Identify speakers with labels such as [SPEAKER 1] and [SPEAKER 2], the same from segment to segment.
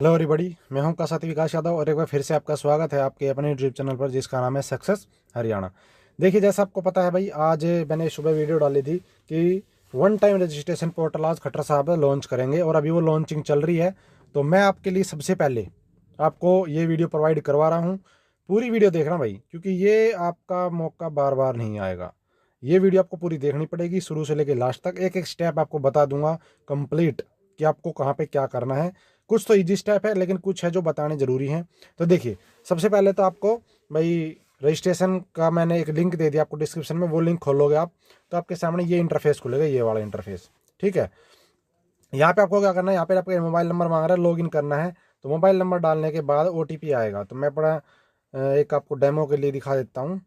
[SPEAKER 1] Hello everybody, मैं हूं कासाती विकास यादव और एक बार फिर से आपका स्वागत है आपके अपने यूट्यूब चैनल पर जिसका नाम है सक्सेस हरियाणा। देखिए, जैसा आपको पता है भाई, आज मैंने सुबह वीडियो डाली थी कि वन टाइम रजिस्ट्रेशन पोर्टल आज खट्टर साहब लॉन्च करेंगे और अभी वो लॉन्चिंग चल रही है। तो मैं आपके लिए सबसे पहले आपको ये वीडियो प्रोवाइड करवा रहा हूँ। पूरी वीडियो देखना भाई, क्योंकि ये आपका मौका बार बार नहीं आएगा। ये वीडियो आपको पूरी देखनी पड़ेगी, शुरू से लेकर लास्ट तक एक एक स्टेप आपको बता दूंगा कंप्लीट कि आपको कहाँ पे क्या करना है। कुछ तो इजी स्टेप है लेकिन कुछ है जो बताने ज़रूरी हैं। तो देखिए, सबसे पहले तो आपको भाई रजिस्ट्रेशन का मैंने एक लिंक दे दिया आपको डिस्क्रिप्शन में, वो लिंक खोलोगे आप तो आपके सामने ये इंटरफेस खुलेगा, ये वाला इंटरफेस। ठीक है, यहाँ पे आपको क्या करना है, यहाँ पे आपका मोबाइल नंबर मांग रहा है, लॉगिन करना है। तो मोबाइल नंबर डालने के बाद ओटीपी आएगा। तो मैं अपना एक आपको डेमो के लिए दिखा देता हूँ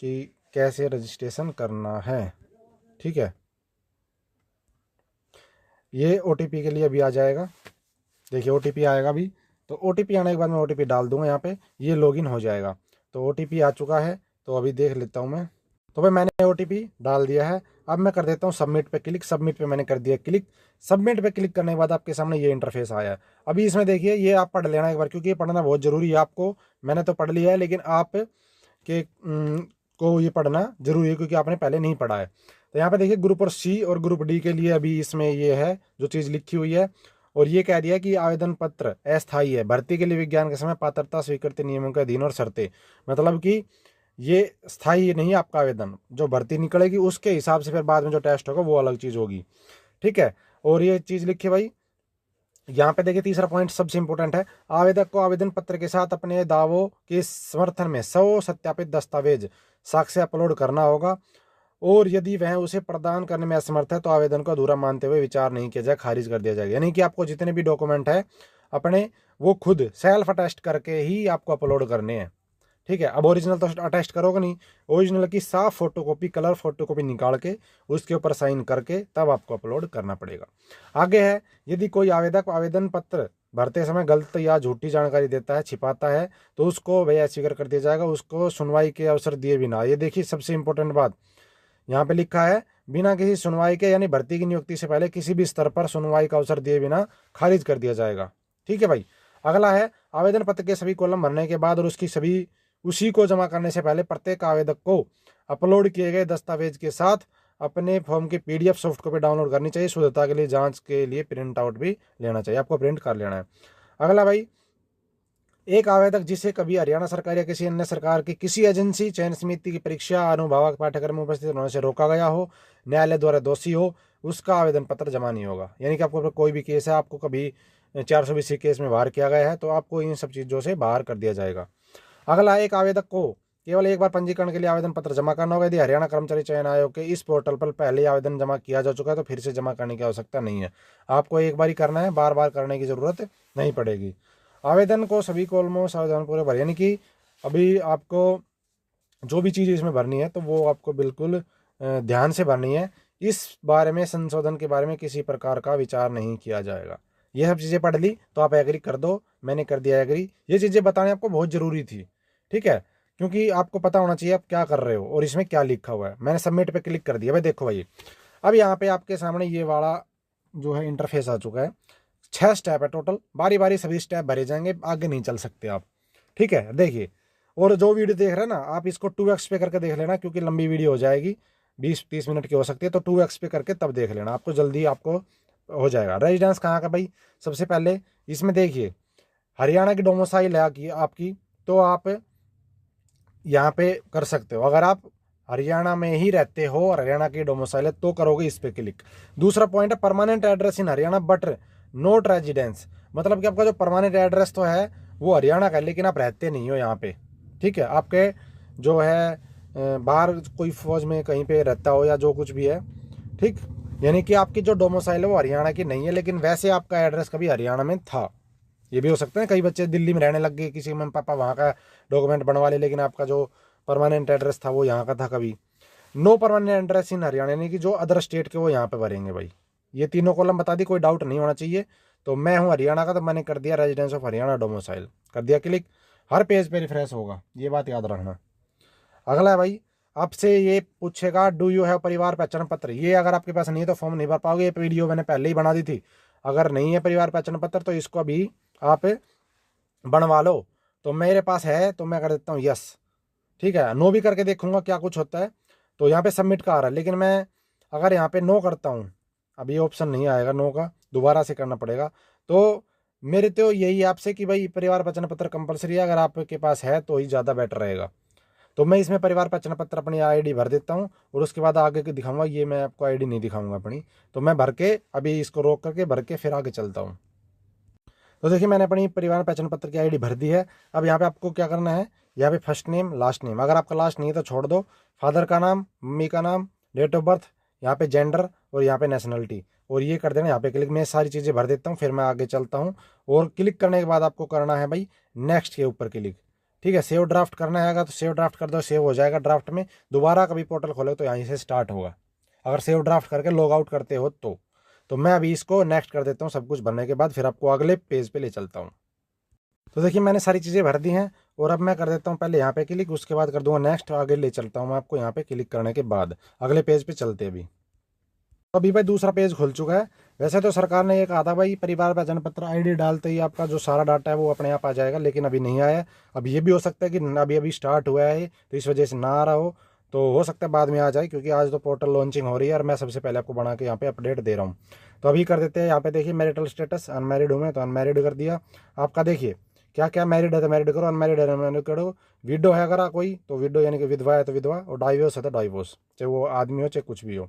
[SPEAKER 1] कि कैसे रजिस्ट्रेशन करना है। ठीक है, ये ओटीपी के लिए अभी आ जाएगा। देखिए, ओटीपी आएगा अभी। तो ओटीपी आने के बाद मैं ओटीपी डाल दूंगा यहाँ पे, ये लॉगिन हो जाएगा। तो ओटीपी आ चुका है, तो अभी देख लेता हूँ मैं। तो भाई मैंने ओटीपी डाल दिया है। अब मैं कर देता हूँ सबमिट पे क्लिक। सबमिट पे मैंने कर दिया क्लिक। सबमिट पे क्लिक करने के बाद आपके सामने ये इंटरफेस आया है। अभी इसमें देखिए, ये आप पढ़ लेना एक बार, क्योंकि ये पढ़ना बहुत जरूरी है आपको। मैंने तो पढ़ लिया है लेकिन आप के को ये पढ़ना जरूरी है, क्योंकि आपने पहले नहीं पढ़ा है। तो यहाँ पे देखिए, ग्रुप और सी और ग्रुप डी के लिए अभी इसमें ये है जो चीज़ लिखी हुई है। और ये कह दिया कि आवेदन पत्र अस्थायी है, भर्ती के लिए विज्ञान के समय पात्रता स्वीकृति नियमों के अधीन और शर्तें। मतलब कि ये स्थायी नहीं है आपका आवेदन, जो भर्ती निकलेगी उसके हिसाब से फिर बाद में जो टेस्ट होगा वो अलग चीज़ होगी। ठीक है, और ये चीज़ लिखी भाई यहाँ पे देखिए, तीसरा पॉइंट सबसे इंपॉर्टेंट है। आवेदक को आवेदन पत्र के साथ अपने दावों के समर्थन में 100 सत्यापित दस्तावेज साक्ष्य अपलोड करना होगा, और यदि वह उसे प्रदान करने में असमर्थ है तो आवेदन को अधूरा मानते हुए विचार नहीं किया जाए, खारिज कर दिया जाएगा। यानी कि आपको जितने भी डॉक्यूमेंट है अपने, वो खुद सेल्फ अटेस्ट करके ही आपको अपलोड करने हैं। ठीक है, अब ओरिजिनल तो अटेस्ट करोगे नहीं, ओरिजिनल की साफ फोटोकॉपी, कलर फोटोकॉपी निकाल के उसके ऊपर साइन करके तब आपको अपलोड करना पड़ेगा। आगे है, यदि कोई आवेदक आवेदन पत्र भरते समय गलत या झूठी जानकारी देता है, छिपाता है, तो उसको वह अस्वीकार कर दिया जाएगा, उसको सुनवाई के अवसर दिए बिना। ये देखिए सबसे इंपॉर्टेंट बात यहाँ पे लिखा है, बिना किसी सुनवाई के, यानी भर्ती की नियुक्ति से पहले किसी भी स्तर पर सुनवाई का अवसर दिए बिना खारिज कर दिया जाएगा। ठीक है भाई। अगला है, आवेदन पत्र के सभी कॉलम भरने के बाद और उसकी सभी उसी को जमा करने से पहले प्रत्येक आवेदक को अपलोड किए गए दस्तावेज के साथ अपने फॉर्म की पीडीएफ सॉफ्ट कॉपी डाउनलोड करनी चाहिए। शुद्धता के लिए जांच के लिए प्रिंट आउट भी लेना चाहिए, आपको प्रिंट कर लेना है। अगला भाई, एक आवेदक जिसे कभी हरियाणा सरकार या किसी अन्य सरकार की किसी एजेंसी, चयन समिति की परीक्षा, अनुभावक पाठ्यक्रम में उपस्थित होने से रोका गया हो, न्यायालय द्वारा दोषी हो, उसका आवेदन पत्र जमा नहीं होगा। यानी कि आपको कोई भी केस है, आपको कभी 420 केस में बाहर किया गया है, तो आपको इन सब चीज़ों से बाहर कर दिया जाएगा। अगला, एक आवेदक को केवल एक बार पंजीकरण के लिए आवेदन पत्र जमा करना होगा। यदि हरियाणा कर्मचारी चयन आयोग के इस पोर्टल पर पहले ही आवेदन जमा किया जा चुका है तो फिर से जमा करने की आवश्यकता नहीं है। आपको एक बार ही करना है, बार बार करने की जरूरत नहीं पड़ेगी। आवेदन को सभी कॉलमों सावधानपूर्वक भरें, यानी कि अभी आपको जो भी चीज़ इसमें भरनी है तो वो आपको बिल्कुल ध्यान से भरनी है। इस बारे में, संशोधन के बारे में किसी प्रकार का विचार नहीं किया जाएगा। ये सब चीज़ें पढ़ ली तो आप एग्री कर दो। मैंने कर दिया एग्री। ये चीज़ें बताने आपको बहुत ज़रूरी थी। ठीक है, क्योंकि आपको पता होना चाहिए आप क्या कर रहे हो और इसमें क्या लिखा हुआ है। मैंने सबमिट पे क्लिक कर दिया भाई। देखो भाई, अब यहाँ पे आपके सामने ये वाला जो है इंटरफेस आ चुका है। 6 स्टेप है टोटल, बारी बारी सभी स्टेप भरे जाएंगे, आगे नहीं चल सकते आप। ठीक है, देखिए, और जो वीडियो देख रहे हैं ना, आप इसको 2x पे करके देख लेना, क्योंकि लंबी वीडियो हो जाएगी, 20-30 मिनट की हो सकती है। तो 2x पे करके तब देख लेना, आपको जल्दी आपको हो जाएगा। रेजिडेंस कहाँ का भाई, सबसे पहले इसमें देखिए, हरियाणा की डोमिसाइल है आपकी, तो आप यहाँ पे कर सकते हो। अगर आप हरियाणा में ही रहते हो और हरियाणा की डोमिसाइल है तो करोगे इस पे क्लिक। दूसरा पॉइंट है, permanent address in Haryana but note residence. मतलब कि आपका जो परमानेंट एड्रेस तो है वो हरियाणा का है, लेकिन आप रहते नहीं हो यहाँ पे। ठीक है, आपके जो है बाहर कोई फौज में कहीं पे रहता हो या जो कुछ भी है। ठीक, यानी कि आपकी जो डोमिसाइल है वो हरियाणा की नहीं है, लेकिन वैसे आपका एड्रेस कभी हरियाणा में था। ये भी हो सकता है, कई बच्चे दिल्ली में रहने लग गए, किसी मम्मी पापा वहाँ का डॉक्यूमेंट बनवा ले, लेकिन आपका जो परमानेंट एड्रेस था वो यहाँ का था कभी। No permanent address in Haryana, यानी कि जो अदर स्टेट के वो यहाँ पे भरेंगे भाई। ये तीनों कॉलम बता दी, कोई डाउट नहीं होना चाहिए। तो मैं हूँ हरियाणा का, तो मैंने कर दिया रेजिडेंस ऑफ हरियाणा डोमिसाइल, कर दिया क्लिक। हर पेज पे रिफ्रेश होगा, ये बात याद रखना। अगला है भाई, आपसे ये पूछेगा डू यू हैव परिवार पहचान पत्र। ये अगर आपके पास नहीं है तो फॉर्म नहीं भर पाओगे। ये वीडियो मैंने पहले ही बना दी थी। अगर नहीं है परिवार पहचान पत्र तो इसको अभी आप बनवा लो। तो मेरे पास है तो मैं कर देता हूँ यस। ठीक है, नो भी करके देखूंगा क्या कुछ होता है। तो यहाँ पे सबमिट का आ रहा है, लेकिन मैं अगर यहाँ पे नो करता हूँ, अब ये ऑप्शन नहीं आएगा नो का, दोबारा से करना पड़ेगा। तो मेरे तो यही है आपसे कि भाई परिवार पहचान पत्र कंपलसरी है, अगर आपके पास है तो ही ज़्यादा बेटर रहेगा। तो मैं इसमें परिवार पहचान पत्र अपनी आईडी भर देता हूँ, और उसके बाद आगे के दिखाऊंगा। ये मैं आपको आईडी नहीं दिखाऊंगा अपनी, तो मैं भर के अभी इसको रोक करके भर के फिर आगे चलता हूँ। तो देखिए मैंने अपनी परिवार पहचान पत्र की आईडी भर दी है। अब यहाँ पे आपको क्या करना है, यहाँ पे फर्स्ट नेम लास्ट नेम, अगर आपका लास्ट नहीं है तो छोड़ दो, फादर का नाम, मम्मी का नाम, डेट ऑफ बर्थ, यहाँ पे जेंडर और यहाँ पे नेशनलिटी, और ये कर देना यहाँ पे क्लिक। मैं सारी चीज़ें भर देता हूँ, फिर मैं आगे चलता हूँ। और क्लिक करने के बाद आपको करना है भाई नेक्स्ट के ऊपर क्लिक। ठीक है, सेव ड्राफ्ट करना है तो सेव ड्राफ्ट कर दो, सेव हो जाएगा ड्राफ्ट में। दोबारा कभी पोर्टल खोले तो यहीं से स्टार्ट होगा, अगर सेव ड्राफ्ट करके लॉग आउट करते हो तो मैं अभी इसको नेक्स्ट कर देता हूँ। सब कुछ भरने के बाद फिर आपको अगले पेज पे ले चलता हूँ। तो देखिए मैंने सारी चीज़ें भर दी हैं, और अब मैं कर देता हूँ पहले यहाँ पे क्लिक, उसके बाद कर दूंगा नेक्स्ट, आगे ले चलता हूँ मैं आपको। यहाँ पे क्लिक करने के बाद अगले पेज पे चलते हैं अभी। तो अभी भाई दूसरा पेज खुल चुका है। वैसे तो सरकार ने ये कहा था भाई परिवार पहचान पत्र आईडी डालते ही आपका जो सारा डाटा है वो अपने आप आ जाएगा, लेकिन अभी नहीं आया। अब ये भी हो सकता है कि अभी अभी स्टार्ट हुआ है तो इस वजह से ना आ रहा हो सकता है बाद में आ जाए, क्योंकि आज तो पोर्टल लॉन्चिंग हो रही है और मैं सबसे पहले आपको बना के यहाँ पे अपडेट दे रहा हूँ। तो अभी कर देते हैं। यहाँ पे देखिए मैरिटल स्टेटस अनमैरिड हूँ मैं, तो अनमैरिड कर दिया। आपका देखिए क्या क्या मैरिड है तो मैरिड करो, अनमैरिड है अनमैरिड करो, विडो है अगर कोई तो विडो यानी कि विधवा है तो विधवा, और डाइवोर्स है तो डाइवोर्स, चाहे वो आदमी हो चाहे कुछ भी हो।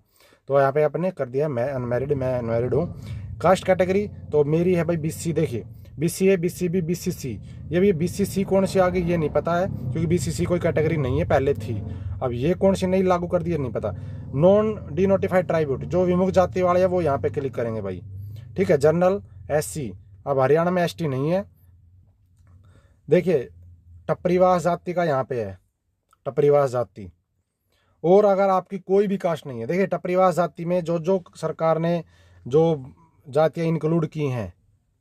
[SPEAKER 1] तो यहाँ पे आपने कर दिया मैं अनमैरिड, मैं अनमैरिड हूँ। कास्ट कैटेगरी तो मेरी है भाई BC। देखिए BC है, BCB, BCC। ये भी BCC कौन सी आ गई ये नहीं पता है, क्योंकि BCC कोई कैटेगरी नहीं है, पहले थी। अब ये कौन सी नई लागू कर दी है नहीं पता। नॉन डिनोटिफाइड ट्राइब्यूट जो विमुक्त जाति वाले हैं वो यहाँ पे क्लिक करेंगे भाई। ठीक है, जनरल SC, अब हरियाणा में ST नहीं है। देखिए टपरीवास जाति का यहाँ पे है, टपरीवास जाति। और अगर आपकी कोई भी कास्ट नहीं है, देखिए टपरीवास जाति में जो जो सरकार ने जो जातियाँ इंक्लूड की हैं,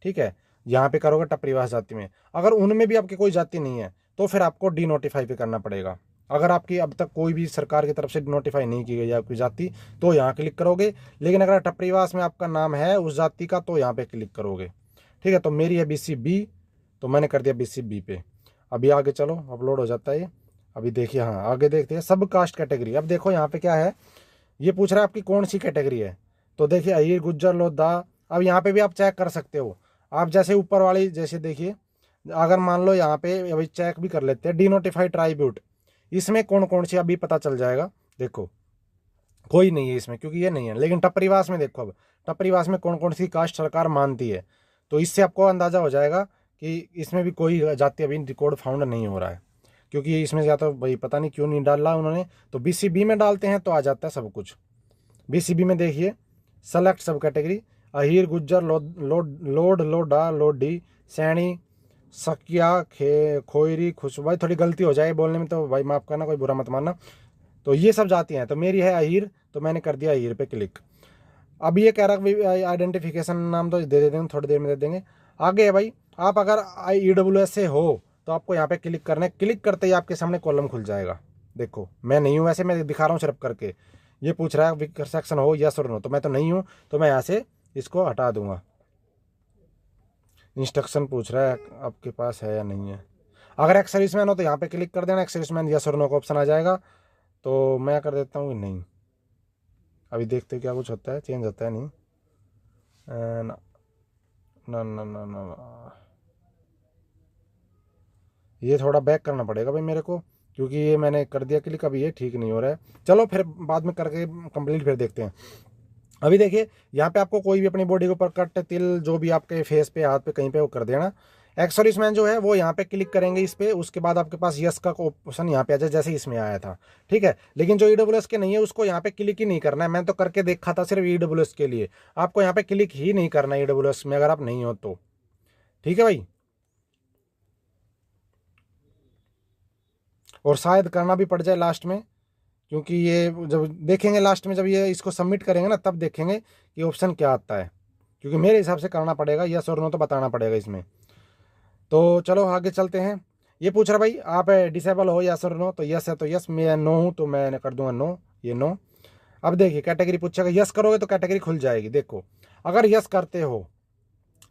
[SPEAKER 1] ठीक है, यहाँ पे करोगे टपरीवास जाति में। अगर उनमें भी आपकी कोई जाति नहीं है तो फिर आपको डिनोटिफाई पे करना पड़ेगा। अगर आपकी अब तक कोई भी सरकार की तरफ से डिनोटिफाई नहीं की गई आपकी जाति तो यहाँ क्लिक करोगे, लेकिन अगर टपरीवास में आपका नाम है उस जाति का तो यहाँ पे क्लिक करोगे। ठीक है, तो मेरी है BCB, तो मैंने कर दिया BCB पे। अभी आगे चलो, अपलोड हो जाता है ये। अभी देखिए, हाँ आगे देखते हैं सब कास्ट कैटेगरी। अब देखो यहाँ पे क्या है, ये पूछ रहा है आपकी कौन सी कैटेगरी है। तो देखिए अहीर, गुज्जर, लोधा। अब यहाँ पे भी आप चेक कर सकते हो, आप जैसे ऊपर वाली जैसे देखिए, अगर मान लो यहाँ पे अभी चेक भी कर लेते हैं डिनोटिफाइड ट्राइब्यूट, इसमें कौन कौन सी अभी पता चल जाएगा। देखो कोई नहीं है इसमें क्योंकि ये नहीं है, लेकिन टपरीवास में देखो, अब टपरीवास में कौन कौन सी कास्ट सरकार मानती है, तो इससे आपको अंदाज़ा हो जाएगा कि इसमें भी कोई जाति अभी रिकॉर्ड फाउंड नहीं हो रहा है, क्योंकि इसमें या तो भाई पता नहीं क्यों नहीं डाला उन्होंने। तो BCB में डालते हैं तो आ जाता है सब कुछ। BCB में देखिए सेलेक्ट सब कैटेगरी, अहीर, गुज्जर, लोडा, लोडी, सैनी, सकिया, खोयरी, खुश। भाई थोड़ी गलती हो जाए बोलने में तो भाई माफ़ करना, कोई बुरा मत मानना। तो ये सब जातियाँ हैं, तो मेरी है अहीर, तो मैंने कर दिया अहीर पे क्लिक। अब ये कह रहा है आइडेंटिफिकेशन नाम तो दे देंगे, थोड़ी देर में दे देंगे। आगे है भाई, आप अगर EWS से हो तो आपको यहाँ पे क्लिक करना है। क्लिक करते ही आपके सामने कॉलम खुल जाएगा। देखो मैं नहीं हूँ वैसे, मैं दिखा रहा हूँ सिर्फ करके। ये पूछ रहा है सेक्शन हो यस और नो, तो मैं तो नहीं हूँ, तो मैं यहाँ से इसको हटा दूंगा। इंस्ट्रक्शन पूछ रहा है आपके पास है या नहीं है। अगर एक्स सर्विसमैन हो तो यहाँ पे क्लिक कर देना, एक्स सर्विसमैन यस और नो का ऑप्शन आ जाएगा। तो मैं कर देता हूँ नहीं। अभी देखते क्या कुछ होता है, चेंज होता है नहीं। ना ना ना ना ना, ना। ये थोड़ा बैक करना पड़ेगा भाई मेरे को, क्योंकि ये मैंने कर दिया क्लिक, अभी ये ठीक नहीं हो रहा है। चलो फिर बाद में करके कंप्लीट फिर देखते हैं। अभी देखिए यहाँ पे आपको कोई भी अपनी बॉडी के ऊपर कट, तिल, जो भी आपके फेस पे, हाथ पे, कहीं पे वो कर देना। एक्स सर्विसमैन जो है वो यहाँ पे क्लिक करेंगे इस पे, उसके बाद आपके पास यस का ऑप्शन यहाँ पे आ जाए जैसे इसमें आया था। ठीक है, लेकिन जो EWS के नहीं है उसको यहाँ पे क्लिक ही नहीं करना है। मैंने तो करके देखा था सिर्फ EWS के लिए, आपको यहाँ पे क्लिक ही नहीं करना है EWS में अगर आप नहीं हो तो। ठीक है भाई, और शायद करना भी पड़ जाए लास्ट में, क्योंकि ये जब देखेंगे लास्ट में, जब ये इसको सबमिट करेंगे ना तब देखेंगे कि ऑप्शन क्या आता है, क्योंकि मेरे हिसाब से करना पड़ेगा, यस और नो तो बताना पड़ेगा इसमें। तो चलो आगे चलते हैं। ये पूछ रहा भाई आप डिसेबल हो यस और नो, तो यस है तो यस, मैं नो हूँ तो मैं कर दूंगा नो, ये नो। अब देखिए कैटेगरी पूछेगा, यस करोगे तो कैटेगरी खुल जाएगी। देखो अगर यस करते हो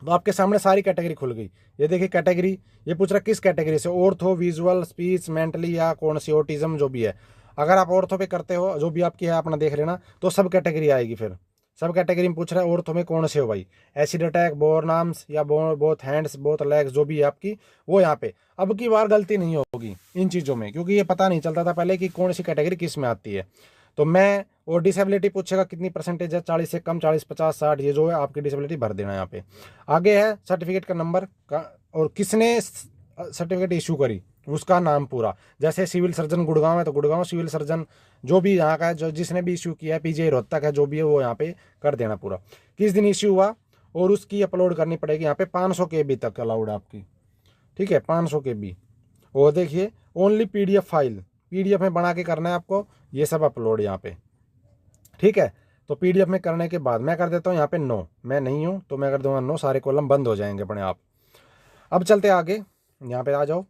[SPEAKER 1] तो आपके सामने सारी कैटेगरी खुल गई। ये देखिए कैटेगरी, ये पूछ रहा किस कैटेगरी से, ऑर्थो, विजुअल, स्पीच, मेंटली या कौन सी, ऑटिज्म जो भी है। अगर आप ऑर्थो पे करते हो, जो भी आपकी है अपना देख लेना, तो सब कैटेगरी आएगी। फिर सब कैटेगरी में पूछ रहा है ऑर्थो में कौन से हो भाई, एसिड अटैक, बोर्न आर्म्स या बोथ हैंड्स, बोथ लेग्स, जो भी है आपकी वो यहाँ पे। अब की बार गलती नहीं होगी इन चीज़ों में, क्योंकि ये पता नहीं चलता था पहले कि कौन सी कैटेगरी किस में आती है। तो मैं, और डिसेबिलिटी पूछेगा कितनी परसेंटेज है, 40 से कम, 40, 50, 60, ये जो है आपकी डिसेबिलिटी भर देना यहाँ पे। आगे है सर्टिफिकेट का नंबर का, और किसने सर्टिफिकेट इशू करी उसका नाम पूरा। जैसे सिविल सर्जन गुड़गांव है तो गुड़गांव सिविल सर्जन, जो भी यहाँ का है, जो जिसने भी इशू किया है, पीजीआई रोहतक है, जो भी है वो यहाँ पे कर देना पूरा, किस दिन इशू हुआ, और उसकी अपलोड करनी पड़ेगी यहाँ पे। 500 KB तक अलाउड है आपकी, ठीक है, 500 KB। और देखिए ओनली PDF फाइल, PDF में बना के करना है आपको ये सब अपलोड यहाँ पे, ठीक है। तो PDF में करने के बाद मैं कर देता हूँ यहाँ पे नो, मैं नहीं हूँ तो मैं कर दूंगा नो, सारे कॉलम बंद हो जाएंगे अपने आप। अब चलते आगे, यहाँ पे आ जाओ।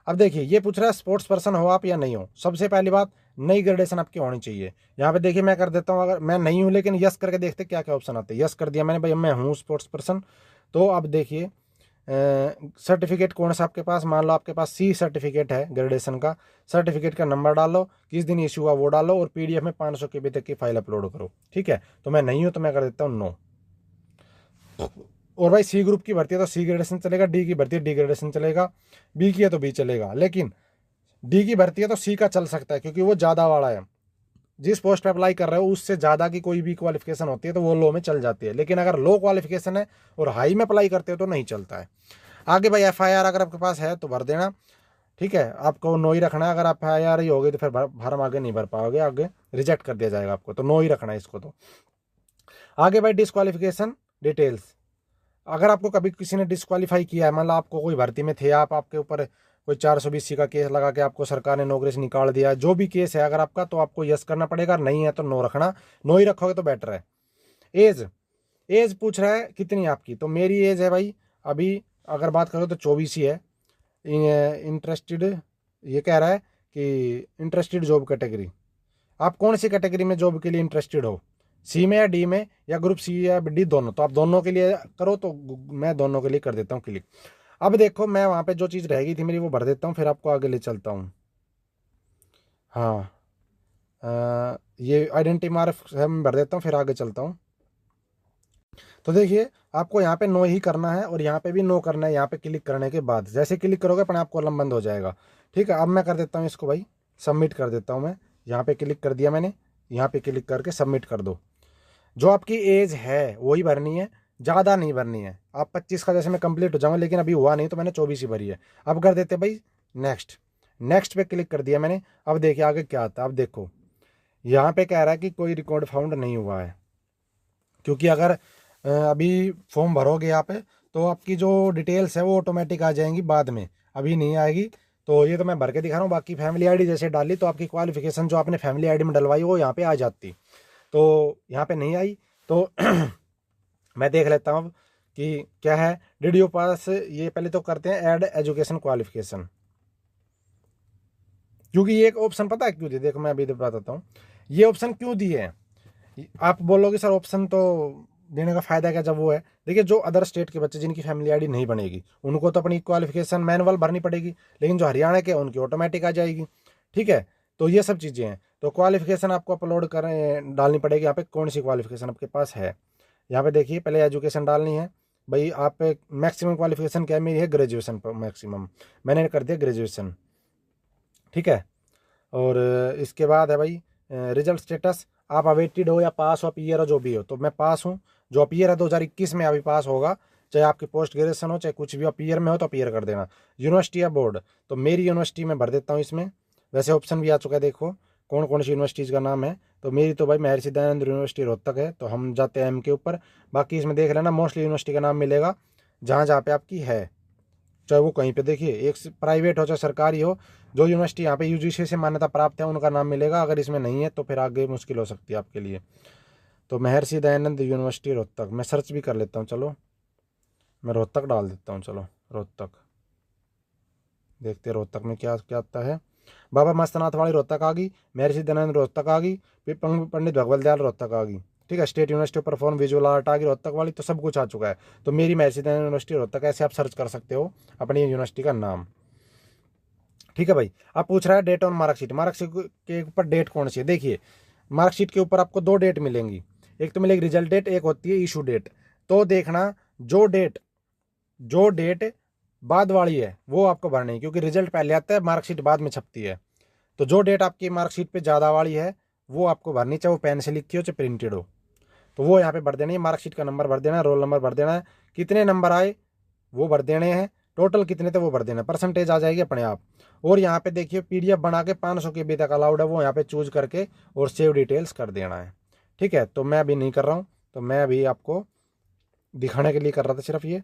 [SPEAKER 1] अब देखिए ये पूछ रहा है स्पोर्ट्स पर्सन हो आप या नहीं हो। सबसे पहली बात, नई ग्रेडेशन आपकी होनी चाहिए। यहाँ पे देखिए मैं कर देता हूँ, अगर मैं नहीं हूँ लेकिन यस करके देखते क्या क्या ऑप्शन आते हैं। यस कर दिया मैंने भाई, मैं हूँ स्पोर्ट्स पर्सन। तो अब देखिए सर्टिफिकेट कौन सा आपके पास, मान लो आपके पास C सर्टिफिकेट है ग्रेडेशन का, सर्टिफिकेट का नंबर डालो, किस दिन इशू हुआ वो डालो, और PDF में 500 KB तक की फाइल अपलोड करो, ठीक है। तो मैं नहीं हूँ तो मैं कर देता हूँ नो। और भाई C ग्रुप की भर्ती है तो C ग्रेडेशन चलेगा, D की भर्ती है D ग्रेडेशन चलेगा, B की है तो B चलेगा, लेकिन D की भर्ती है तो C का चल सकता है क्योंकि वो ज़्यादा वाला है। जिस पोस्ट पे अप्लाई कर रहे हो उससे ज़्यादा की कोई भी क्वालिफिकेशन होती है तो वो लो में चल जाती है, लेकिन अगर लो क्वालिफिकेशन है और हाई में अप्लाई करते हो तो नहीं चलता है। आगे भाई FIR अगर आपके पास है तो भर देना, ठीक है, आपको नो ही रखना है। अगर आप FIR ही होगी तो फिर फार्म आगे नहीं भर पाओगे, आगे रिजेक्ट कर दिया जाएगा आपको, तो नो ही रखना है इसको। तो आगे भाई डिस्क्वालिफिकेशन डिटेल्स, अगर आपको कभी किसी ने डिस्क्वालीफाई किया है, मतलब आपको कोई भर्ती में थे आप, आपके ऊपर कोई 420C का केस लगा के आपको सरकार ने नौकरी से निकाल दिया, जो भी केस है अगर आपका, तो आपको यस करना पड़ेगा, नहीं है तो नो रखना। नो ही रखोगे तो बेटर है। एज, एज पूछ रहा है कितनी आपकी, तो मेरी एज है भाई अभी अगर बात करो तो 24 ही है। इंटरेस्टेड, ये कह रहा है कि इंटरेस्टेड जॉब कैटेगरी, आप कौन सी कैटेगरी में जॉब के लिए इंटरेस्टेड हो, C में या D में, या ग्रुप C या D दोनों। तो आप दोनों के लिए करो तो मैं दोनों के लिए कर देता हूँ क्लिक। अब देखो मैं वहाँ पे जो चीज़ रह गई थी मेरी वो भर देता हूँ, फिर आपको आगे ले चलता हूँ। हाँ ये आइडेंटिटी मार्क है, मैं भर देता हूँ, फिर आगे चलता हूँ। तो देखिए आपको यहाँ पे नो ही करना है और यहाँ पे भी नो करना है। यहाँ पे क्लिक करने के बाद जैसे क्लिक करोगे अपने आप कॉलम बंद हो जाएगा, ठीक है। अब मैं कर देता हूँ इसको भाई, सबमिट कर देता हूँ मैं। यहाँ पे क्लिक कर दिया मैंने, यहाँ पे क्लिक करके सबमिट कर दो। जो आपकी एज है वही भरनी है, ज़्यादा नहीं भरनी है। आप 25 का जैसे मैं कंप्लीट हो जाऊँगा, लेकिन अभी हुआ नहीं तो मैंने 24 ही भरी है। अब कर देते भाई नेक्स्ट, नेक्स्ट पे क्लिक कर दिया मैंने। अब देखिए आगे क्या आता है। अब देखो यहाँ पे कह रहा है कि कोई रिकॉर्ड फाउंड नहीं हुआ है, क्योंकि अगर अभी फॉर्म भरोगे यहाँ पे तो आपकी जो डिटेल्स है वो ऑटोमेटिक आ जाएंगी बाद में, अभी नहीं आएगी। तो ये तो मैं भर के दिखा रहा हूँ। बाकी फैमिली आईडी जैसे डाली तो आपकी क्वालिफिकेशन जो आपने फैमिली आईडी में डलवाई वो यहाँ पे आ जाती, तो यहाँ पे नहीं आई। तो मैं देख लेता हूँ कि क्या है। डिड यू पास, ये पहले तो करते हैं ऐड एजुकेशन क्वालिफिकेशन, क्योंकि ये एक ऑप्शन पता है क्यों दिए, देखो मैं अभी बताता हूँ ये ऑप्शन क्यों दिए हैं। आप बोलोगे सर ऑप्शन तो देने का फायदा क्या जब वो है। देखिए जो अदर स्टेट के बच्चे जिनकी फैमिली आईडी नहीं बनेगी उनको तो अपनी क्वालिफिकेशन मैनुअल भरनी पड़ेगी, लेकिन जो हरियाणा के उनकी ऑटोमेटिक आ जाएगी, ठीक है। तो ये सब चीज़ें हैं। तो क्वालिफिकेशन आपको अपलोड करें डालनी पड़ेगी यहाँ पे, कौन सी क्वालिफिकेशन आपके पास है। यहाँ पे देखिए पहले एजुकेशन डालनी है भाई। आप मैक्सिमम क्वालिफिकेशन क्या है मेरी है, ग्रेजुएशन पर मैक्सिमम, मैंने कर दिया ग्रेजुएशन, ठीक है। और इसके बाद है भाई रिजल्ट स्टेटस, आप अवेटेड हो या पास हो, अपीयर हो, जो भी हो। तो मैं पास हूँ, जो अपीयर है 2021 में अभी पास होगा, चाहे आपकी पोस्ट ग्रेजुएशन हो चाहे कुछ भी, अपीयर में हो तो अपीयर कर देना। यूनिवर्सिटी या बोर्ड, तो मेरी यूनिवर्सिटी में भर देता हूँ इसमें। वैसे ऑप्शन भी आ चुका है, देखो कौन कौन सी यूनिवर्सिटीज़ का नाम है। तो मेरी तो भाई महर्षि दयानंद यूनिवर्सिटी रोहतक है, तो हम जाते हैं M के ऊपर। बाकी इसमें देख लेना मोस्टली यूनिवर्सिटी का नाम मिलेगा जहाँ जहाँ पे आपकी है, चाहे वो कहीं पे देखिए एक प्राइवेट हो चाहे सरकारी हो। जो यूनिवर्सिटी यहाँ पे UGC से मान्यता प्राप्त है उनका नाम मिलेगा, अगर इसमें नहीं है तो फिर आगे मुश्किल हो सकती है आपके लिए। तो महर्षि दयानंद यूनिवर्सिटी रोहतक, मैं सर्च भी कर लेता हूँ, चलो मैं रोहतक डाल देता हूँ। चलो रोहतक देखते हैं रोहतक में क्या क्या आता है। बाबा मस्तनाथ वाली रोहतक आ गई, महर्षि दयानंद रोहतक आ गई, फिर पंडित भगवत दयाल रोहतक आ गई। ठीक है। State university perform visual art आ गई रोहतक वाली, तो सब कुछ आ चुका है। तो मेरी महर्षिदान यूनिवर्सिटी रोहतक, ऐसे आप सर्च कर सकते हो अपनी यूनिवर्सिटी का नाम। ठीक है भाई। अब पूछ रहा है डेट ऑन मार्कशीट, मार्कशीट के ऊपर डेट कौन सी है। देखिए मार्कशीट के ऊपर आपको दो डेट मिलेंगी, एक तो मिलेगी रिजल्ट डेट, एक होती है इशू डेट। तो देखना जो डेट बाद वाली है वो आपको भरनी है, क्योंकि रिजल्ट पहले आता है, मार्कशीट बाद में छपती है। तो जो डेट आपकी मार्कशीट पे ज़्यादा वाली है वो आपको भरनी, चाहे वो पेन से लिखी हो चाहे प्रिंटेड हो। तो वो यहाँ पे भर देनी है, मार्कशीट का नंबर भर देना है, रोल नंबर भर देना है, कितने नंबर आए वो भर देने हैं, टोटल कितने थे वो भर देना, परसेंटेज आ जाएगी अपने आप। और यहाँ पे देखिए पीडीएफ बना के 500 KB तक अलाउड है, वो यहाँ पे चूज करके और सेव डिटेल्स कर देना है। ठीक है। तो मैं अभी नहीं कर रहा हूँ, तो मैं अभी आपको दिखाने के लिए कर रहा था सिर्फ ये।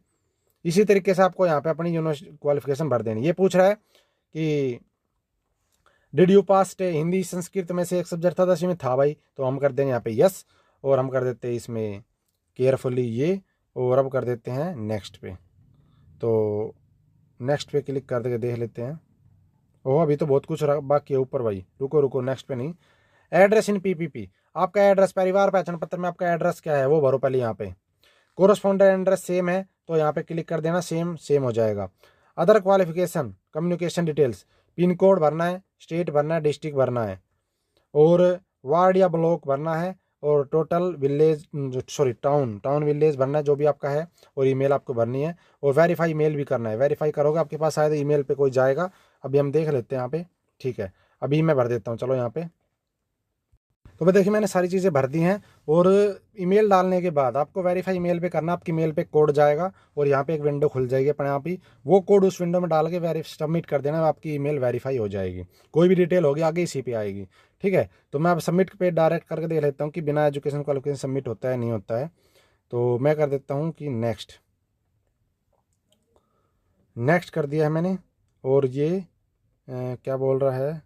[SPEAKER 1] इसी तरीके से आपको यहाँ पे अपनी यूनिवर्सिटी क्वालिफिकेशन भर देनी। ये पूछ रहा है कि did you pass Hindi Sanskrit में से एक सब्जेक्ट था 10वीं में, था भाई, तो हम कर देंगे यहाँ पे यस, और हम कर देते हैं इसमें केयरफुली ये, और अब कर देते हैं नेक्स्ट पे। तो नेक्स्ट पे क्लिक कर देके देख लेते हैं। ओह अभी तो बहुत कुछ बाकी है ऊपर भाई, रुको नेक्स्ट पे नहीं। एड्रेस इन पीपीपी, आपका एड्रेस परिवार पहचान पत्र में आपका एड्रेस क्या है वो भरो पहले यहाँ पे। कोरस्पॉन्डेंट एड्रेस सेम है तो यहाँ पे क्लिक कर देना, सेम हो जाएगा। Other qualification communication details, pin code भरना है, स्टेट भरना है, डिस्ट्रिक्ट भरना है, और वार्ड या ब्लॉक भरना है, और टोटल विलेज टाउन विलेज भरना है जो भी आपका है, और ईमेल आपको भरनी है, और वेरीफाई मेल भी करना है। वेरीफाई करोगे आपके पास शायद ईमेल पे कोई जाएगा, अभी हम देख लेते हैं यहाँ पे। ठीक है अभी मैं भर देता हूँ, चलो यहाँ पे। तो भाई देखिए मैंने सारी चीज़ें भर दी हैं, और ईमेल डालने के बाद आपको वेरीफाई ईमेल पे करना, आपकी मेल पे कोड जाएगा और यहाँ पे एक विंडो खुल जाएगी अपने आप ही, वो कोड उस विंडो में डाल के सबमिट कर देना, आपकी ईमेल वेरीफाई हो जाएगी। कोई भी डिटेल होगी आगे इसी पे आएगी। ठीक है। तो मैं अब सबमिट पे डायरेक्ट करके देख लेता हूँ कि बिना एजुकेशन क्वालिफिकेशन सबमिट होता है नहीं होता है। तो मैं कर देता हूँ कि नेक्स्ट कर दिया है मैंने, और ये क्या बोल रहा है,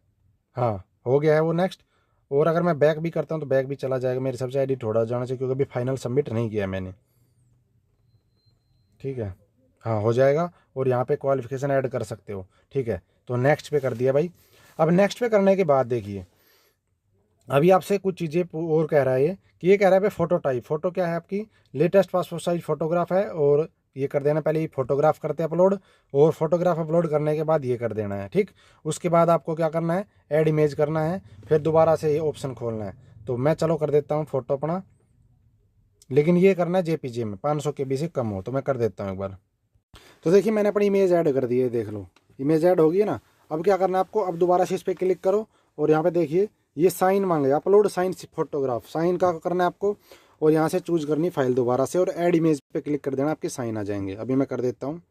[SPEAKER 1] हाँ हो गया है वो नेक्स्ट। और अगर मैं बैक भी करता हूँ तो बैक भी चला जाएगा, मेरे सबसे एडिट थोड़ा जाना चाहिए क्योंकि अभी फाइनल सबमिट नहीं किया मैंने। ठीक है हाँ हो जाएगा, और यहाँ पे क्वालिफिकेशन ऐड कर सकते हो। ठीक है तो नेक्स्ट पे कर दिया भाई। अब नेक्स्ट पे करने के बाद देखिए अभी आपसे कुछ चीज़ें और कह रहा है ये, कि ये कह रहा है भाई फोटो टाइप, फोटो क्या है आपकी लेटेस्ट पासपोर्ट साइज फोटोग्राफ है, और ये कर देना पहले, ये फोटोग्राफ करते हैं अपलोड, और फोटोग्राफ अपलोड करने के बाद ये कर देना है। ठीक। उसके बाद आपको क्या करना है, ऐड इमेज करना है, फिर दोबारा से ये ऑप्शन खोलना है। तो मैं चलो कर देता हूँ फोटो अपना, लेकिन ये करना है जेपीजी में, 500 KB से कम हो, तो मैं कर देता हूँ एक बार। तो देखिए मैंने अपनी इमेज ऐड कर दी है, देख लो इमेज ऐड होगी ना। अब क्या करना है आपको, अब दोबारा से इस पर क्लिक करो, और यहाँ पे देखिए ये साइन मांगेगा, अपलोड साइन फोटोग्राफ, साइन का करना है आपको, और यहाँ से चूज करनी फाइल दोबारा से, और ऐड इमेज पे क्लिक कर देना, आपके साइन आ जाएंगे। अभी मैं कर देता हूँ।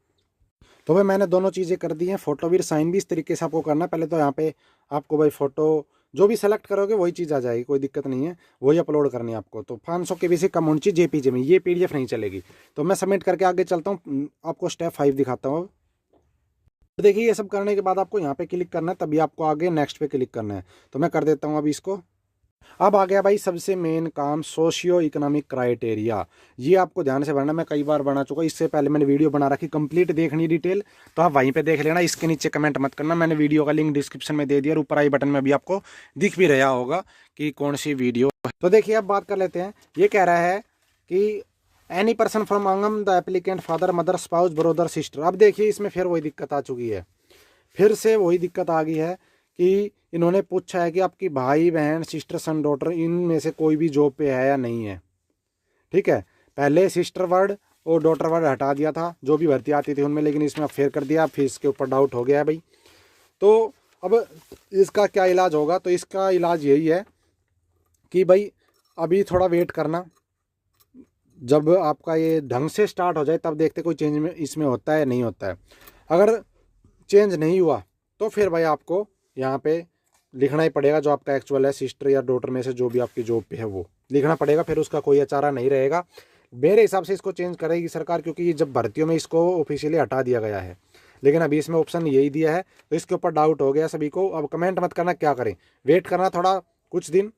[SPEAKER 1] तो भाई मैंने दोनों चीज़ें कर दी हैं, फोटो भी साइन भी इस तरीके से आपको करना है। पहले तो यहाँ पे आपको भाई फोटो जो भी सेलेक्ट करोगे वही चीज़ आ जाएगी, कोई दिक्कत नहीं है, वही अपलोड करनी है आपको। तो 500 KB से कम होनी चाहिए जेपीजी में, ये पीडीएफ नहीं चलेगी। तो मैं सबमिट करके आगे चलता हूँ, आपको स्टेप 5 दिखाता हूँ। तो देखिए ये सब करने के बाद आपको यहाँ पे क्लिक करना है, तभी आपको आगे नेक्स्ट पे क्लिक करना है। तो मैं कर देता हूँ अभी इसको। अब आ गया भाई सबसे मेन काम, सोशियो इकोनॉमिक क्राइटेरिया। ये आपको ध्यान से भरना, मैं कई बार बना चुका, इससे पहले मैंने वीडियो बना रखी, कंप्लीट देखनी डिटेल तो आप वहीं पे देख लेना, इसके नीचे कमेंट मत करना, मैंने वीडियो का लिंक डिस्क्रिप्शन में दे दिया, और ऊपर आई बटन में भी आपको दिख भी रहा होगा कि कौन सी वीडियो। तो देखिए अब बात कर लेते हैं। ये कह रहा है कि any person from among the applicant father mother spouse brother sister. अब देखिए इसमें फिर वही दिक्कत आ चुकी है, फिर से वही दिक्कत आ गई है कि इन्होंने पूछा है कि आपकी भाई बहन सिस्टर सन डॉटर इनमें से कोई भी जॉब पे है या नहीं है। ठीक है पहले सिस्टर वर्ड और डॉटर वर्ड हटा दिया था जो भी भर्ती आती थी उनमें, लेकिन इसमें फेर कर दिया, फिर इसके ऊपर डाउट हो गया है भाई। तो अब इसका क्या इलाज होगा, तो इसका इलाज यही है कि भाई अभी थोड़ा वेट करना, जब आपका ये ढंग से स्टार्ट हो जाए तब देखते कोई चेंज में इसमें होता है नहीं होता है। अगर चेंज नहीं हुआ तो फिर भाई आपको यहाँ पे लिखना ही पड़ेगा, जो आपका एक्चुअल है सिस्टर या डॉटर में से जो भी आपकी जॉब पे है वो लिखना पड़ेगा, फिर उसका कोई चारा नहीं रहेगा। मेरे हिसाब से इसको चेंज करेगी सरकार, क्योंकि ये जब भर्तियों में इसको ऑफिशियली हटा दिया गया है, लेकिन अभी इसमें ऑप्शन यही दिया है, तो इसके ऊपर डाउट हो गया सभी को। अब कमेंट मत करना क्या करें, वेट करना थोड़ा कुछ दिन,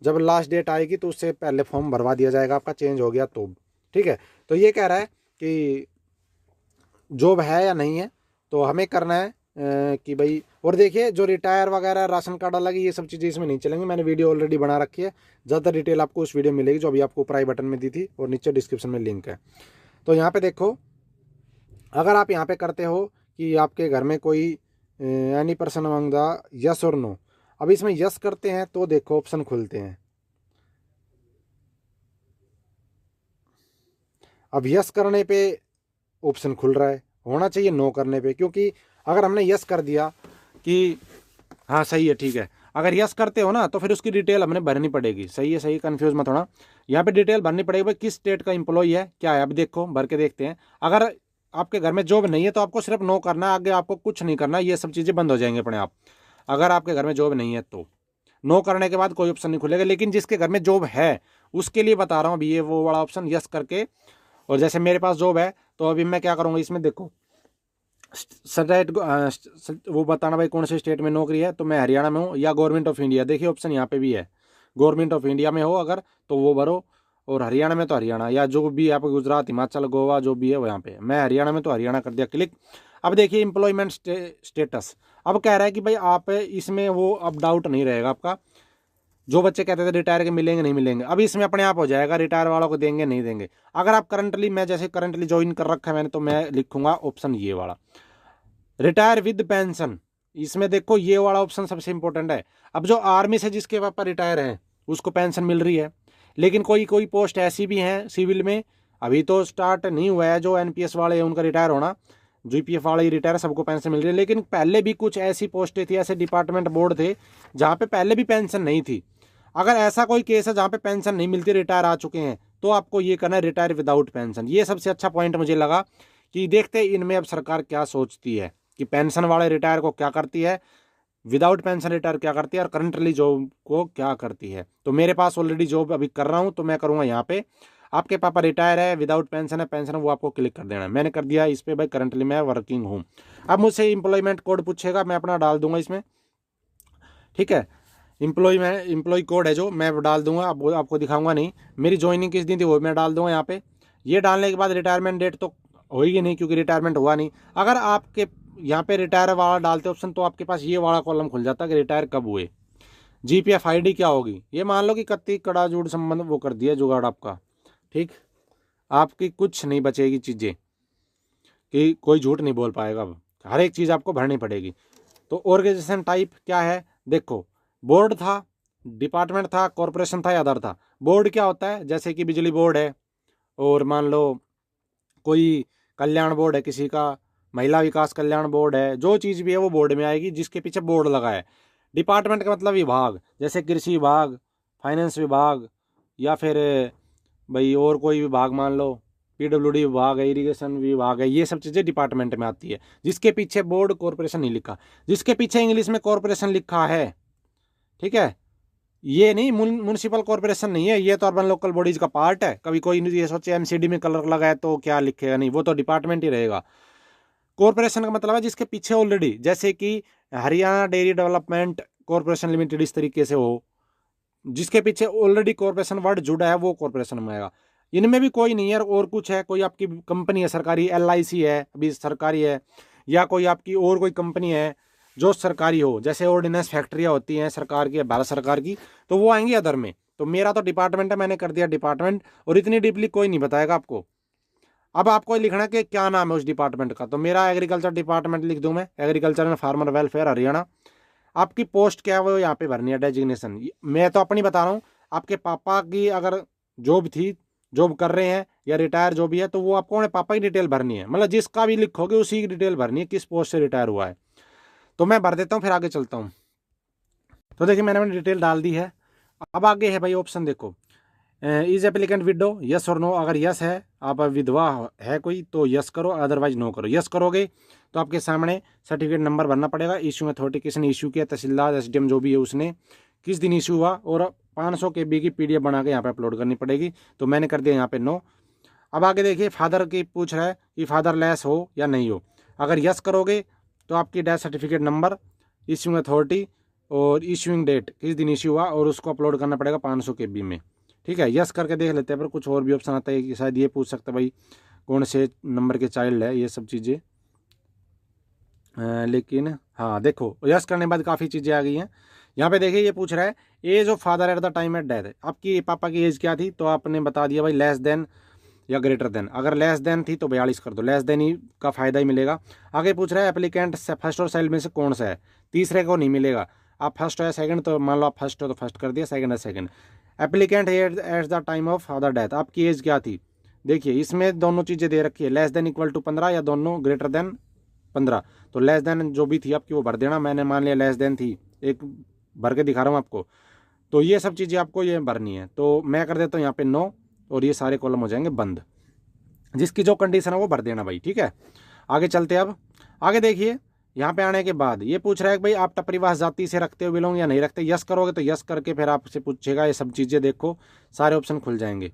[SPEAKER 1] जब लास्ट डेट आएगी तो उससे पहले फॉर्म भरवा दिया जाएगा आपका, चेंज हो गया तो। ठीक है तो ये कह रहा है कि जॉब है या नहीं है, तो हमें करना है कि भाई, और देखिए जो रिटायर वगैरह राशन कार्ड अलग है, ये सब चीज़ें इसमें नहीं चलेंगी। मैंने वीडियो ऑलरेडी बना रखी है, ज़्यादा डिटेल आपको उस वीडियो में मिलेगी जो अभी आपको ऊपर आई बटन में दी थी और नीचे डिस्क्रिप्शन में लिंक है। तो यहाँ पे देखो, अगर आप यहाँ पे करते हो कि आपके घर में कोई any person among the yes और नो, अब इसमें यस करते हैं तो देखो ऑप्शन खुलते हैं। अब यस करने पे ऑप्शन खुल रहा है, होना चाहिए नो करने पे, क्योंकि अगर हमने यस कर दिया कि हाँ सही है ठीक है, अगर यस करते हो ना तो फिर उसकी डिटेल हमने भरनी पड़ेगी। सही है, सही, कंफ्यूज मत होना। यहाँ पे डिटेल भरनी पड़ेगी भाई, किस स्टेट का एम्प्लॉय है, क्या है। अब देखो भर के देखते हैं। अगर आपके घर में जॉब नहीं है तो आपको सिर्फ नो करना है, आगे आपको कुछ नहीं करना, ये सब चीज़ें बंद हो जाएंगे अपने आप। अगर आपके घर में जॉब नहीं है तो नो करने के बाद कोई ऑप्शन नहीं खुलेगा। लेकिन जिसके घर में जॉब है उसके लिए बता रहा हूँ अभी, ये वो वाला ऑप्शन यस करके। और जैसे मेरे पास जॉब है तो अभी मैं क्या करूँगा, इसमें देखो स्टेट वो बताना भाई कौन से स्टेट में नौकरी है, तो मैं हरियाणा में हूँ या गवर्नमेंट ऑफ इंडिया। देखिए ऑप्शन यहाँ पे भी है, गवर्नमेंट ऑफ इंडिया में हो अगर तो वो भरो, और हरियाणा में तो हरियाणा, या जो भी आप गुजरात हिमाचल गोवा जो भी है वो यहाँ पे। मैं हरियाणा में तो हरियाणा कर दिया क्लिक। अब देखिए एम्प्लॉयमेंट स्टेटस, अब कह रहा है कि भाई आप इसमें वो अब डाउट नहीं रहेगा आपका। जो बच्चे कहते थे रिटायर के मिलेंगे नहीं मिलेंगे, अब इसमें अपने आप हो जाएगा रिटायर वालों को देंगे नहीं देंगे। अगर आप करंटली, मैं जैसे करंटली ज्वाइन कर रखा है मैंने, तो मैं लिखूंगा ऑप्शन ये वाला रिटायर विद पेंशन। इसमें देखो ये वाला ऑप्शन सबसे इंपॉर्टेंट है। अब जो आर्मी से जिसके पापा रिटायर हैं उसको पेंशन मिल रही है, लेकिन कोई कोई पोस्ट ऐसी भी हैं सिविल में, अभी तो स्टार्ट नहीं हुआ है, जो एनपीएस वाले हैं उनका रिटायर होना, जीपीएफ वाले ही रिटायर, सबको पेंशन मिल रही है। लेकिन पहले भी कुछ ऐसी पोस्टें थी, ऐसे डिपार्टमेंट बोर्ड थे जहाँ पे पहले भी पेंशन नहीं थी। अगर ऐसा कोई केस है जहाँ पे पेंशन नहीं मिलती, रिटायर आ चुके हैं, तो आपको ये करना है रिटायर विदाउट पेंशन। ये सबसे अच्छा पॉइंट मुझे लगा कि देखते इनमें अब सरकार क्या सोचती है, कि पेंशन वाले रिटायर को क्या करती है, विदाउट पेंशन रिटायर क्या करती है, और करंटली जॉब को क्या करती है। तो मेरे पास ऑलरेडी जॉब अभी कर रहा हूँ, तो मैं करूँगा यहाँ पे आपके पापा रिटायर है, विदाउट पेंशन है, पेंशन है, वो आपको क्लिक कर देना है। मैंने कर दिया इस पर भाई, करंटली मैं वर्किंग हूँ। अब मुझसे इंप्लॉयमेंट कोड पूछेगा, मैं अपना डाल दूंगा इसमें, ठीक है। एम्प्लॉय कोड है जो मैं डाल दूंगा, अब वो आपको दिखाऊंगा नहीं। मेरी ज्वाइनिंग किस दिन थी वो मैं डाल दूंगा यहाँ पे। ये डालने के बाद रिटायरमेंट डेट तो होगी नहीं, क्योंकि रिटायरमेंट हुआ नहीं। अगर आपके यहाँ पे रिटायर वाला डालते ऑप्शन, तो आपके पास ये वाला कॉलम खुल जाता है कि रिटायर कब हुए। जीपीएफ आईडी क्या होगी, ये मान लो कि कत्ती कड़ा जुड़ संबंध वो कर दिया जुगाड़ आपका, ठीक। आपकी कुछ नहीं बचेगी चीज़ें, कि कोई झूठ नहीं बोल पाएगा, अब हर एक चीज़ आपको भरनी पड़ेगी। तो ऑर्गेनाइजेशन टाइप क्या है, देखो बोर्ड था, डिपार्टमेंट था, कॉरपोरेशन था या अदर था। बोर्ड क्या होता है, जैसे कि बिजली बोर्ड है, और मान लो कोई कल्याण बोर्ड है किसी का, महिला विकास कल्याण बोर्ड है, जो चीज़ भी है वो बोर्ड में आएगी जिसके पीछे बोर्ड लगा है। डिपार्टमेंट का मतलब विभाग, जैसे कृषि विभाग, फाइनेंस विभाग, या फिर भाई और कोई विभाग मान लो, पीडब्ल्यूडी विभाग है, इरिगेशन विभाग है, ये सब चीज़ें डिपार्टमेंट में आती है। जिसके पीछे बोर्ड कॉरपोरेशन नहीं लिखा, जिसके पीछे इंग्लिश में कॉरपोरेशन लिखा है, ठीक है, ये नहीं म्यूनिसिपल कॉरपोरेशन नहीं है, ये तो अर्बन लोकल बॉडीज का पार्ट है। कभी कोई ये सोचे एमसीडी में कलर लगा है तो क्या लिखेगा, नहीं, वो तो डिपार्टमेंट ही रहेगा। कॉरपोरेशन का मतलब है जिसके पीछे ऑलरेडी, जैसे कि Haryana dairy development corporation limited, इस तरीके से हो, जिसके पीछे ऑलरेडी कॉरपोरेशन वर्ड जुड़ा है वो कॉरपोरेशन में आएगा। इनमें भी कोई नहीं है और कुछ है, कोई आपकी कंपनी है सरकारी, एलआईसी है अभी सरकारी है, या कोई आपकी और कोई कंपनी है जो सरकारी हो, जैसे ऑर्डिनेंस फैक्ट्रियाँ होती हैं सरकार की, भारत सरकार की, तो वो आएंगी अदर में। तो मेरा तो डिपार्टमेंट है, मैंने कर दिया डिपार्टमेंट, और इतनी डीपली कोई नहीं बताएगा आपको। अब आपको लिखना कि क्या नाम है उस डिपार्टमेंट का, तो मेरा एग्रीकल्चर डिपार्टमेंट लिख दूं मैं, agriculture and farmer welfare Haryana. आपकी पोस्ट क्या है वो यहाँ पे भरनी है, डेजिग्नेशन। मैं तो अपनी बता रहा हूँ, आपके पापा की अगर जॉब थी, जॉब कर रहे हैं या रिटायर जो भी है, तो वो आपको अपने पापा की डिटेल भरनी है, मतलब जिसका भी लिखोगे उसी की डिटेल भरनी है, किस पोस्ट से रिटायर हुआ है। तो मैं भर देता हूँ, फिर आगे चलता हूँ। तो देखिए मैंने अपनी डिटेल डाल दी है। अब आगे है भाई ऑप्शन, देखो इज एप्लीकेंट विडो, यस और नो। अगर यस है, आप विधवा है कोई, तो यस करो, अदरवाइज नो करो। यस करोगे तो आपके सामने सर्टिफिकेट नंबर भरना पड़ेगा, इशू अथॉरिटी किसने इशू किया, तहसीलदार एसडीएम जो भी है उसने, किस दिन इशू हुआ, और 500 KB की PDF बना के यहाँ पे अपलोड करनी पड़ेगी। तो मैंने कर दिया यहाँ पे नो। अब आगे देखिए फादर की पूछ रहा है कि फादर लेस हो या नहीं हो। अगर यस करोगे तो आपकी death certificate number, issuing authority और इशूइंग डेट, किस दिन इशू हुआ, और उसको अपलोड करना पड़ेगा 500 KB में, ठीक है। यस करके देख लेते हैं, पर कुछ और भी ऑप्शन आता है कि शायद ये पूछ सकते भाई कौन से नंबर के चाइल्ड है, ये सब चीज़ें। लेकिन हाँ देखो यस करने के बाद काफ़ी चीज़ें आ गई हैं। यहाँ पे देखिए ये पूछ रहा है age of father at the time at death, आपकी पापा की एज क्या थी, तो आपने बता दिया भाई लेस देन या ग्रेटर देन। अगर लेस देन थी तो 42 कर दो, लेस देन ही का फ़ायदा ही मिलेगा। आगे पूछ रहा है एप्लीकेंट फर्स्ट और सेकंड में से कौन सा है, तीसरे को नहीं मिलेगा। आप फर्स्ट हो या सेकंड, तो मान लो आप फर्स्ट हो तो फर्स्ट कर दिया, सेकंड है second. Applicant eight the time of father death, आपकी एज क्या थी। देखिए इसमें दोनों चीज़ें दे रखी है, लेस देन इक्वल टू 15 या दोनों ग्रेटर देन 15। तो लेस देन जो भी थी आपकी वो भर देना, मैंने मान लिया लेस देन थी, एक भर के दिखा रहा हूँ आपको। तो ये सब चीज़ें आपको ये भरनी है, तो मैं कर देता हूँ यहाँ पे 9 और ये सारे कॉलम हो जाएंगे बंद। जिसकी जो कंडीशन है वो भर देना भाई, ठीक है। आगे चलते अब। आगे देखिए यहाँ पे आने के बाद ये पूछ रहा है कि भाई आप टपरीवास जाति से रखते हो बिलोंग या नहीं रखते। यस करोगे तो यस करके फिर आपसे पूछेगा ये सब चीज़ें, देखो सारे ऑप्शन खुल जाएंगे।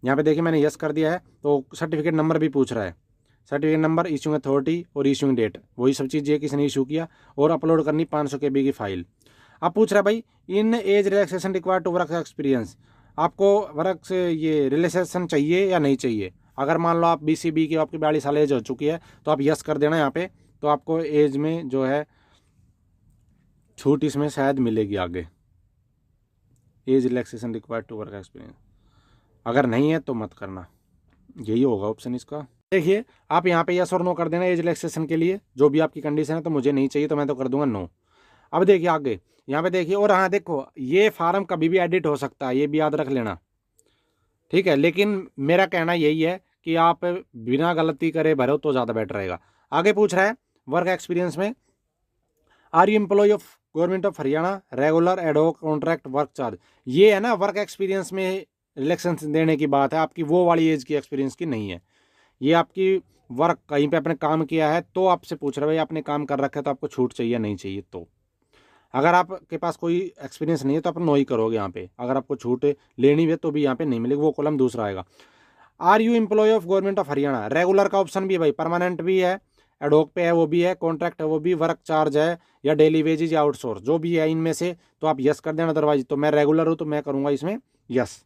[SPEAKER 1] यहाँ पे देखिए मैंने यस कर दिया है, तो सर्टिफिकेट नंबर भी पूछ रहा है, सर्टिफिकेट नंबर, इशूइंग अथॉरिटी और इशूइंग डेट, वही सब चीज़ें किसने इशू किया, और अपलोड करनी 500 KB की फाइल। अब पूछ रहा है भाई in age relaxation required to work experience, आपको वर्क से ये रिलैक्सेशन चाहिए या नहीं चाहिए। अगर मान लो आप BCB की आपकी 42 साल एज हो चुकी है तो आप यस कर देना यहाँ पे, तो आपको एज में जो है छूट इसमें शायद मिलेगी आगे, age relaxation required to work experience. अगर नहीं है तो मत करना, यही होगा ऑप्शन इसका। देखिए आप यहाँ पे यस और नो कर देना एज रिलैक्सेशन के लिए, जो भी आपकी कंडीशन है। तो मुझे नहीं चाहिए तो मैं तो कर दूंगा नो। अब देखिए आगे यहाँ पे देखिए, और हाँ देखो ये फार्म कभी भी एडिट हो सकता है, ये भी याद रख लेना, ठीक है। लेकिन मेरा कहना यही है कि आप बिना गलती करे भरो तो ज़्यादा बेटर रहेगा। आगे पूछ रहा है वर्क एक्सपीरियंस में are you employ of government of Haryana regular ad hoc contract work charge. ये है ना वर्क एक्सपीरियंस में रिलैक्सेशन देने की बात है, आपकी वो वाली एज की एक्सपीरियंस की नहीं है। ये आपकी वर्क कहीं पे आपने काम किया है तो आपसे पूछ रहे भाई आपने काम कर रखा है तो आपको छूट चाहिए नहीं चाहिए। तो अगर आपके पास कोई एक्सपीरियंस नहीं है तो आप नो ही करोगे यहाँ पे। अगर आपको छूट लेनी है तो भी यहाँ पे नहीं मिलेगी, वो कॉलम दूसरा आएगा। Are you employ of government of Haryana, regular का ऑप्शन भी है भाई, परमानेंट भी है, एडोक पे है वो भी है, कॉन्ट्रैक्ट है वो भी, वर्क चार्ज है या डेली वेजेज या आउटसोर्स, जो भी है इनमें से तो आप यस कर देना। अदरवाइज तो मैं रेगुलर हूँ तो मैं करूँगा इसमें यस,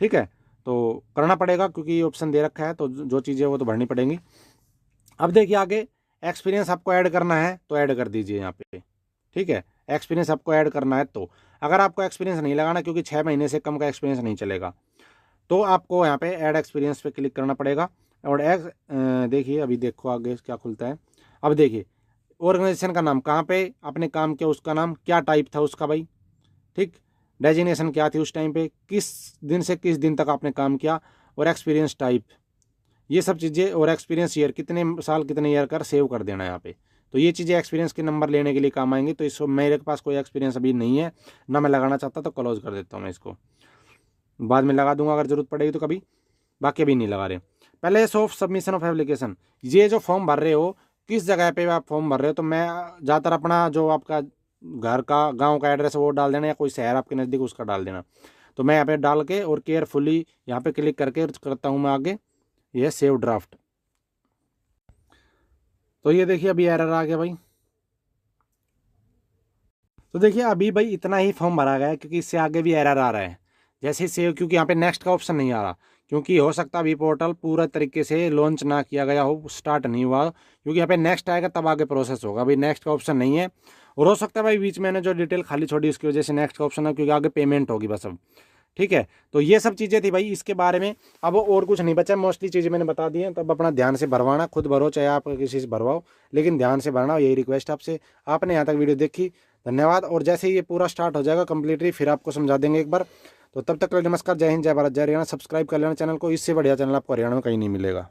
[SPEAKER 1] ठीक है। तो करना पड़ेगा क्योंकि ये ऑप्शन दे रखा है, तो जो चीज़ें वो तो भरनी पड़ेंगी। अब देखिए आगे एक्सपीरियंस आपको ऐड करना है तो ऐड कर दीजिए यहाँ पे, ठीक है। एक्सपीरियंस आपको ऐड करना है तो, अगर आपको एक्सपीरियंस नहीं लगाना क्योंकि 6 महीने से कम का एक्सपीरियंस नहीं चलेगा, तो आपको यहाँ पे ऐड एक्सपीरियंस पे क्लिक करना पड़ेगा। और देखिए अभी देखो आगे क्या खुलता है। अब देखिए ऑर्गेनाइजेशन का नाम, कहाँ पे आपने काम किया उसका नाम, क्या टाइप था उसका भाई, ठीक, डेजिग्नेशन क्या थी उस टाइम पे, किस दिन से किस दिन तक आपने काम किया, और एक्सपीरियंस टाइप, ये सब चीज़ें, और एक्सपीरियंस ईयर कितने साल कितने ईयर कर सेव कर देना यहाँ पे। तो ये चीज़ें एक्सपीरियंस के नंबर लेने के लिए काम आएंगी। तो इसको मेरे पास कोई एक्सपीरियंस अभी नहीं है ना मैं लगाना चाहता, तो क्लोज कर देता हूँ मैं इसको, बाद में लगा दूंगा अगर जरूरत पड़ेगी तो कभी, बाकी अभी नहीं लगा रहे। पहले ऑफ सबमिशन ऑफ एप्लीकेशन, ये जो फॉर्म भर रहे हो किस जगह पे आप फॉर्म भर रहे हो, तो मैं ज़्यादातर अपना जो आपका घर का गांव का एड्रेस है वो डाल देना, या कोई शहर आपके नज़दीक उसका डाल देना। तो मैं यहाँ पे डाल के और केयरफुली यहाँ पे क्लिक करके करता हूँ मैं आगे ये सेव ड्राफ्ट। तो ये देखिए अभी एरर आ गया भाई। तो देखिए अभी भाई इतना ही फॉर्म भरा गया है क्योंकि इससे आगे भी एरर आ रहा है जैसे ही सेव, क्योंकि यहाँ पे नेक्स्ट का ऑप्शन नहीं आ रहा, क्योंकि हो सकता है अभी पोर्टल पूरा तरीके से लॉन्च ना किया गया हो, स्टार्ट नहीं हुआ, क्योंकि यहाँ पे नेक्स्ट आएगा तब आगे प्रोसेस होगा। अभी नेक्स्ट का ऑप्शन नहीं है, और हो सकता है भाई बीच में मैंने जो डिटेल खाली छोड़ी उसकी वजह से नेक्स्ट का ऑप्शन है, क्योंकि आगे पेमेंट होगी बस अब, ठीक है। तो ये सब चीज़ें थी भाई इसके बारे में, अब और कुछ नहीं बचा, मोस्टली चीज़ें मैंने बता दी हैं। तो अब अपना ध्यान से भरवाना, खुद भरो चाहे आप किसी से भरवाओ, लेकिन ध्यान से भरना, यही रिक्वेस्ट आपसे। आपने यहाँ तक वीडियो देखी, धन्यवाद। और जैसे ही ये पूरा स्टार्ट हो जाएगा कम्प्लीटली फिर आपको समझा देंगे एक बार। तो तब तक के लिए नमस्कार, जय हिंद, जय भारत, जय हरियाणा। सब्सक्राइब कर लेना चैनल को, इससे बढ़िया चैनल आपको हरियाणा में कहीं नहीं मिलेगा।